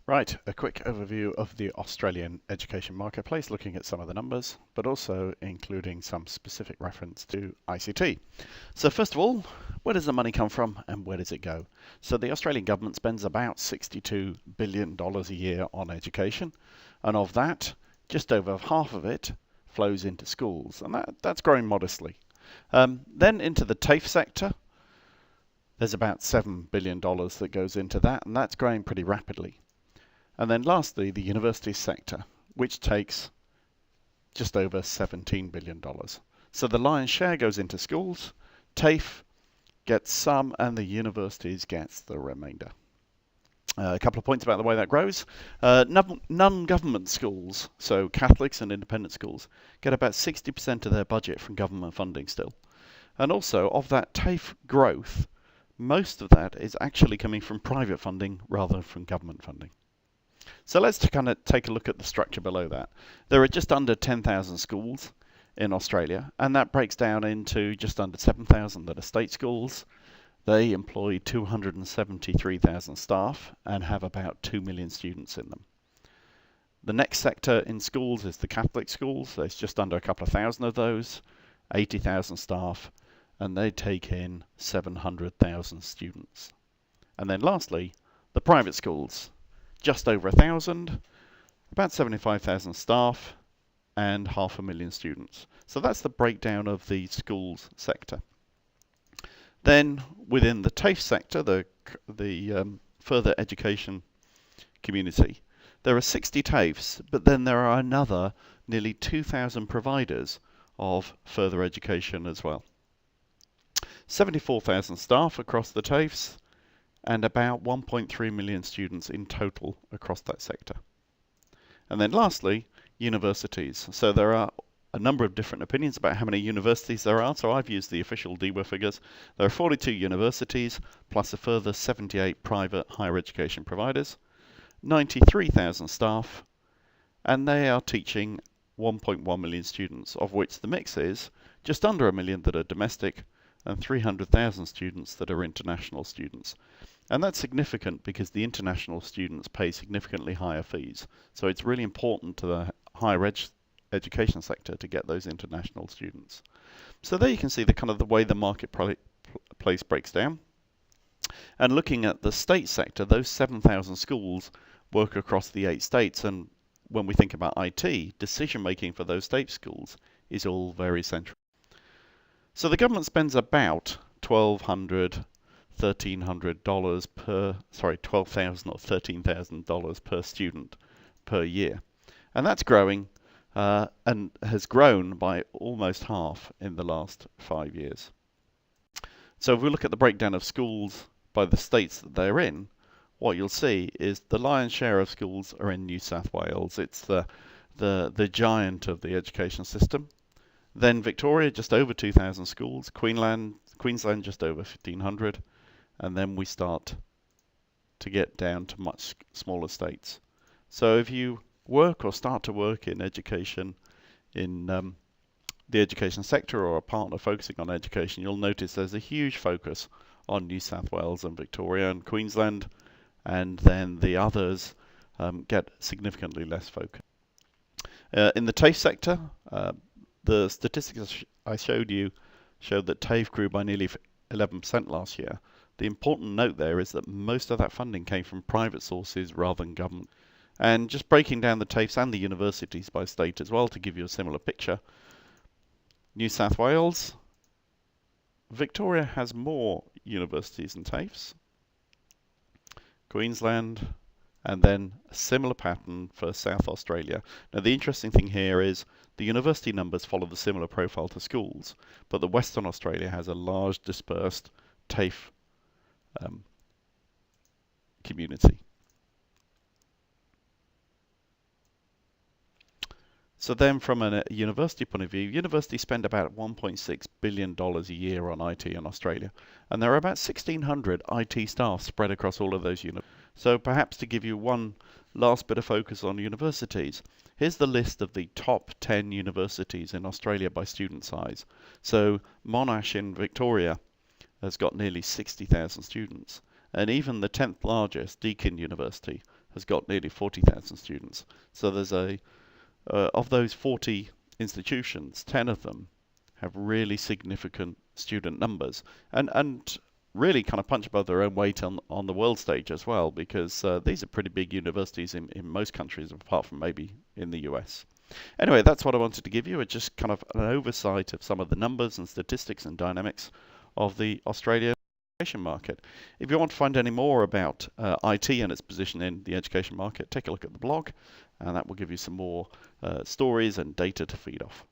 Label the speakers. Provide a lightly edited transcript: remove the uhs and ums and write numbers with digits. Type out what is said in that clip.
Speaker 1: Right, a quick overview of the Australian education marketplace, looking at some of the numbers, but also including some specific reference to ICT. So first of all, where does the money come from and where does it go? So the Australian government spends about $62 billion a year on education, and of that, just over half of it flows into schools, and that's growing modestly. Then into the TAFE sector, there's about $7 billion that goes into that, and that's growing pretty rapidly. And then lastly, the university sector, which takes just over $17 billion. So the lion's share goes into schools, TAFE gets some, and the universities gets the remainder. A couple of points about the way that grows. Non-government schools, so Catholics and independent schools, get about 60% of their budget from government funding still. And also, of that TAFE growth, most of that is actually coming from private funding rather than from government funding. So let's kind of take a look at the structure below that. There are just under 10,000 schools in Australia, and that breaks down into just under 7,000 that are state schools. They employ 273,000 staff and have about 2 million students in them. The next sector in schools is the Catholic schools. There's just under a couple of thousand of those, 80,000 staff, and they take in 700,000 students. And then lastly, the private schools. Just over 1,000, about 75,000 staff, and 500,000 students. So that's the breakdown of the schools sector. Then within the TAFE sector, the further education community, there are 60 TAFEs, but then there are another nearly 2,000 providers of further education as well. 74,000 staff across the TAFEs, and about 1.3 million students in total across that sector. And then lastly, universities. So there are a number of different opinions about how many universities there are, so I've used the official DWER figures. There are 42 universities, plus a further 78 private higher education providers, 93,000 staff, and they are teaching 1.1 million students, of which the mix is just under 1 million that are domestic, and 300,000 students that are international students. And that's significant because the international students pay significantly higher fees. So it's really important to the higher education sector to get those international students. So there you can see the kind of the way the marketplace breaks down. And looking at the state sector, those 7,000 schools work across the 8 states. And when we think about IT, decision making for those state schools is all very central. So the government spends about $1,200 per, $12,000 or $13,000 per student per year. And that's growing and has grown by almost half in the last 5 years. So if we look at the breakdown of schools by the states that they're in, what you'll see is the lion's share of schools are in New South Wales. It's the giant of the education system. Then Victoria, just over 2,000 schools. Queensland just over 1,500. And then we start to get down to much smaller states. So if you work or start to work in education, in the education sector or a partner focusing on education, you'll notice there's a huge focus on New South Wales and Victoria and Queensland, and then the others get significantly less focus. In the TAFE sector, the statistics I showed you showed that TAFE grew by nearly 11% last year. The important note there is that most of that funding came from private sources rather than government. And just breaking down the TAFEs and the universities by state as well to give you a similar picture. New South Wales, Victoria has more universities and TAFEs. Queensland, and then a similar pattern for South Australia. Now the interesting thing here is the university numbers follow the similar profile to schools, but the Western Australia has a large dispersed TAFE community. So then from a university point of view, universities spend about $1.6 billion a year on IT in Australia. And there are about 1,600 IT staff spread across all of those universities. So perhaps to give you one last bit of focus on universities, here's the list of the top 10 universities in Australia by student size. So Monash in Victoria has got nearly 60,000 students. And even the 10th largest, Deakin University, has got nearly 40,000 students. So there's of those 40 institutions, 10 of them have really significant student numbers, and really kind of punch above their own weight on the world stage as well, because these are pretty big universities in most countries, apart from maybe in the US. Anyway, that's what I wanted to give you. It's just kind of an oversight of some of the numbers and statistics and dynamics of the Australian education market. If you want to find any more about IT and its position in the education market, take a look at the blog, and that will give you some more stories and data to feed off.